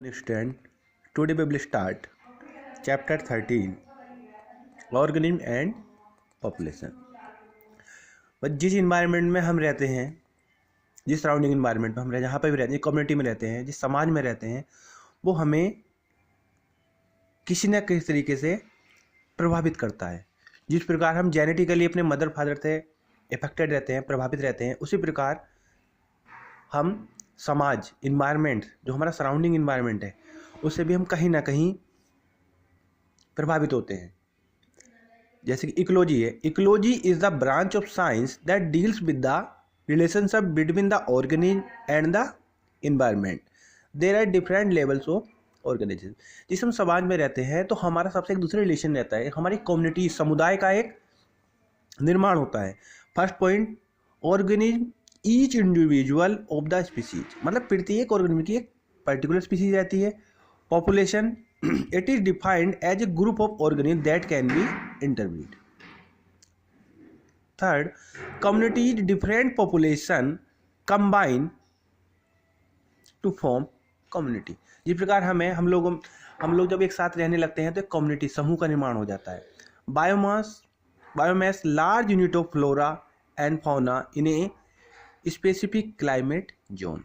Understand. Today we will start chapter 13 Organism and Population. बस जिस environment में हम रहते हैं, जिस सराउंडिंग इन्वायरमेंट में हम जहाँ पर भी रहते हैं, कम्युनिटी में रहते हैं, जिस समाज में रहते हैं, वो हमें किसी न किसी तरीके से प्रभावित करता है। जिस प्रकार हम जेनेटिकली अपने मदर फादर से इफेक्टेड रहते हैं, प्रभावित रहते हैं, उसी प्रकार हम समाज इन्वायरमेंट जो हमारा सराउंडिंग इन्वायरमेंट है उससे भी हम कहीं ना कहीं प्रभावित होते हैं। जैसे कि इकोलॉजी है। Ecology is the branch of science that deals with the relationship between the organism and the environment. There are different levels of organism. जिस हम समाज में रहते हैं तो हमारा सबसे एक दूसरे रिलेशन रहता है, हमारी कम्युनिटी समुदाय का एक निर्माण होता है। First point, organism each individual of the species, मतलब प्रत्येक ऑर्गेनिज्म की एक पर्टिकुलर स्पीसीज रहती है। Population, it is defined as a group of organism that can be interbreed. Third, communities different population combine to form community. जिस प्रकार हम लोग जब एक साथ रहने लगते हैं तो एक कम्युनिटी समूह का निर्माण हो जाता है। Biomass large unit of flora and fauna in a specific climate zone.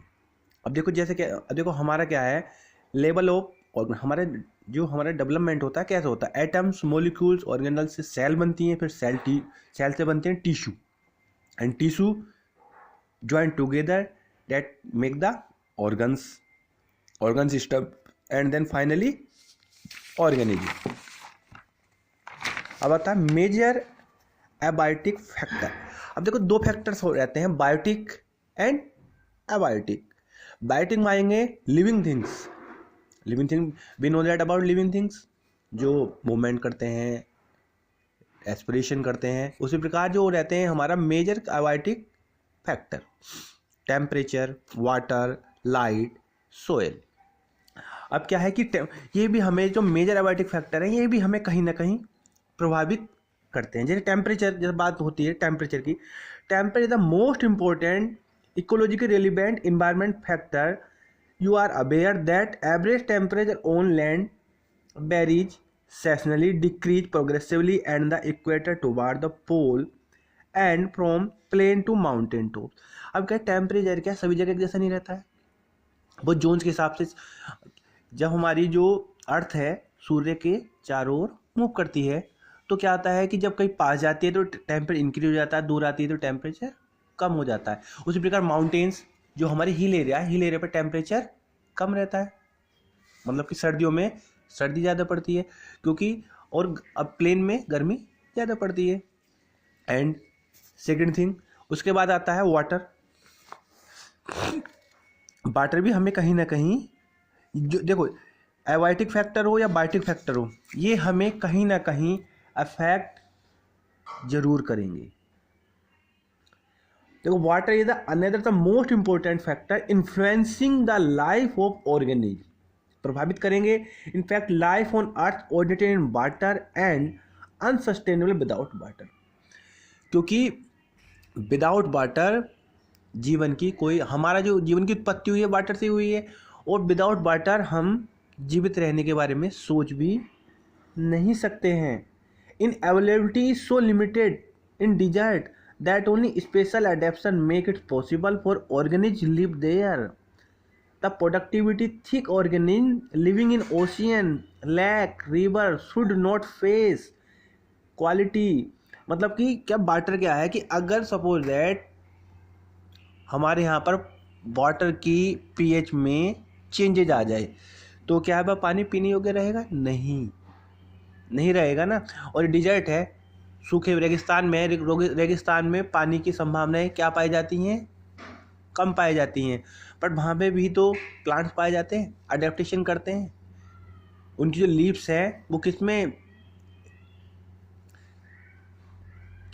अब देखो हमारा क्या है लेवल ऑफ, और हमारा डेवलपमेंट होता है कैसे होता है। एटम्स, मॉलिक्यूल्स, ऑर्गेनल्स से सेल बनती हैं, फिर सेल से बनते हैं tissue, and tissue join together that make the organ system, and then finally organism. अब आता है मेजर एबायोटिक फैक्टर। अब देखो दो फैक्टर्स हो रहते हैं, बायोटिक एंड एबायोटिक। बायोटिक में आएंगे living things we know that about living things, जो मूवमेंट करते हैं, एस्पिरेशन करते हैं। उसी प्रकार जो रहते हैं हमारा major abiotic factor, temperature, water, light, soil. अब क्या है कि ये भी हमें जो मेजर एबायोटिक फैक्टर है ये भी हमें कहीं ना कहीं प्रभावित करते हैं। जैसे टेम्परेचर, जब बात होती है टेम्परेचर की, temperature is the most important ecological relevant environment factor. You are aware that average temperature on land varies seasonally, decrease progressively and the equator toward the pole and from plain to mountain top. अब क्या temperature क्या सभी जगह जैसा नहीं रहता है, वो जोन्स के हिसाब से। जब हमारी जो अर्थ है सूर्य के चारों ओर मूव करती है तो क्या आता है कि जब कहीं पास जाती है तो टेम्परेचर इंक्रीज हो जाता है, दूर आती है तो टेम्परेचर कम हो जाता है। उसी प्रकार माउंटेन्स जो हमारे हिल एरिया पर टेम्परेचर कम रहता है, मतलब कि सर्दियों में सर्दी ज़्यादा पड़ती है क्योंकि, और अब प्लेन में गर्मी ज़्यादा पड़ती है। एंड सेकेंड थिंग, उसके बाद आता है वाटर। वाटर भी हमें कहीं ना कहीं, जो देखो एबायोटिक फैक्टर हो या बायोटिक फैक्टर हो, ये हमें कहीं ना कहीं अफेक्ट जरूर करेंगे। देखो water is another the most important factor influencing the life of organism, प्रभावित करेंगे। In fact life on earth originated in water and unsustainable without water, क्योंकि विदाउट वाटर जीवन की कोई, हमारा जो जीवन की उत्पत्ति हुई है वाटर से हुई है, और विदाउट वाटर हम जीवित रहने के बारे में सोच भी नहीं सकते हैं। In availability is so limited in desert that only special adaptation make it possible for organism live there. The productivity thick organism living in ocean, lake, river should not face quality. मतलब कि क्या water क्या है कि अगर suppose that हमारे यहाँ पर वाटर की पीएच में चेंजेज आ जाए तो क्या है वह पानी पीने योग्य रहेगा? नहीं रहेगा ना। और डिजर्ट है, सूखे रेगिस्तान में पानी की संभावनाएं क्या पाई जाती हैं? कम पाई जाती हैं। बट वहाँ पे भी तो प्लांट्स पाए जाते हैं, अडेप्टेशन करते हैं। उनकी जो लीव्स है वो किसमें,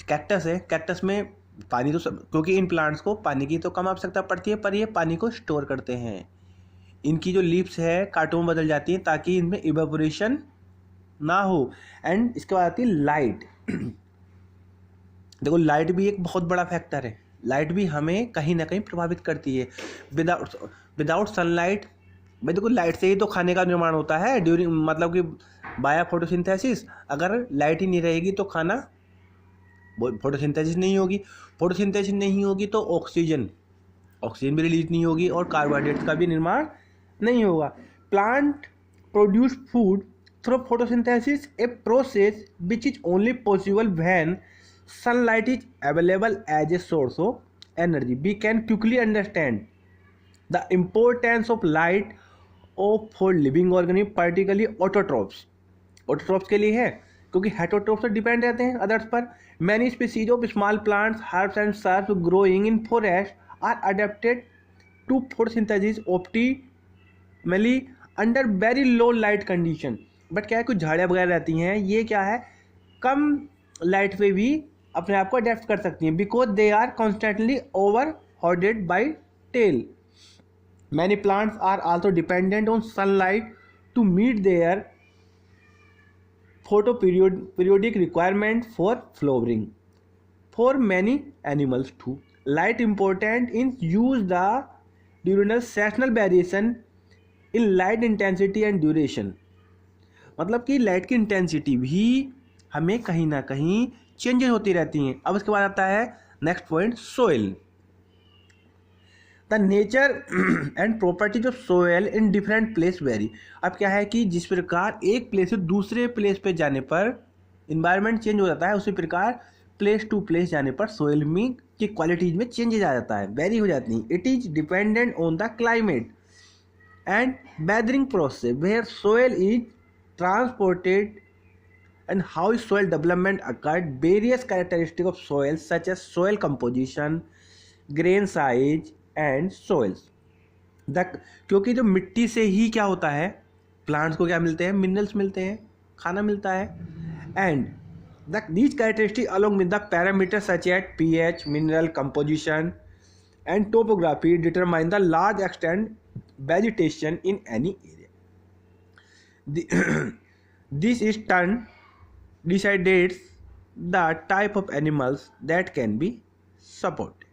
कैक्टस है, कैक्टस में पानी तो क्योंकि इन प्लांट्स को पानी की तो कम आवश्यकता पड़ती है, पर ये पानी को स्टोर करते हैं। इनकी जो लीव्स है कांटों में बदल जाती हैं ताकि इनमें इवेपोरेशन ना हो। एंड इसके बाद आती है लाइट। देखो लाइट भी एक बहुत बड़ा फैक्टर है, लाइट भी हमें कहीं ना कहीं प्रभावित करती है। विदाउट सनलाइट भाई देखो लाइट से ही तो खाने का निर्माण होता है ड्यूरिंग, मतलब कि बाया फोटोसिंथेसिस। अगर लाइट ही नहीं रहेगी तो खाना, फोटोसिंथेसिस नहीं होगी। फोटोसिंथेसिस नहीं होगी तो ऑक्सीजन भी रिलीज नहीं होगी और कार्बोहाइड्रेट्स का भी निर्माण नहीं होगा। Plant produce food through photosynthesis, a process which is only possible when sunlight is available as a source of energy. We can quickly understand the importance of light for living organism, particularly autotrophs. Autotrophs के लिए है क्योंकि heterotrophs से depend रहते हैं others पर। Many species of small plants, herbs and shrubs growing in forest are adapted to photosynthesis optimally under very low light condition. But क्या है, कुछ झाड़ियाँ वगैरह रहती हैं, ये क्या है, कम लाइट पे भी अपने आप को अडेप्ट कर सकती हैं, because they are constantly over hoarded by tail. Many plants are also dependent on sunlight to meet their photoperiodic requirement for flowering. For many animals too light important in use the diurnal seasonal variation in light intensity and duration. मतलब कि light की intensity भी हमें कहीं ना कहीं changes होती रहती हैं। अब उसके बाद आता है next point, soil. The nature and properties of soil in different place very. अब क्या है कि जिस प्रकार एक प्लेस से दूसरे प्लेस पे जाने पर इन्वायरमेंट चेंज हो जाता है, उसी प्रकार प्लेस टू प्लेस जाने पर सोइल में की क्वालिटीज में चेंजेस आ जाता है, वेरी हो जाती हैं। It is dependent on the climate and weathering process where soil is transported and how soil development occurred. Various characteristics of soil such as soil composition, grain size and soils. क्योंकि जो मिट्टी से ही क्या होता है, प्लांट्स को क्या मिलते हैं, मिनरल्स मिलते हैं, खाना मिलता है। And these characteristics along with the parameters such as pH, mineral composition and topography determine the large extent vegetation in any area. This is turn decides the type of animals that can be supported.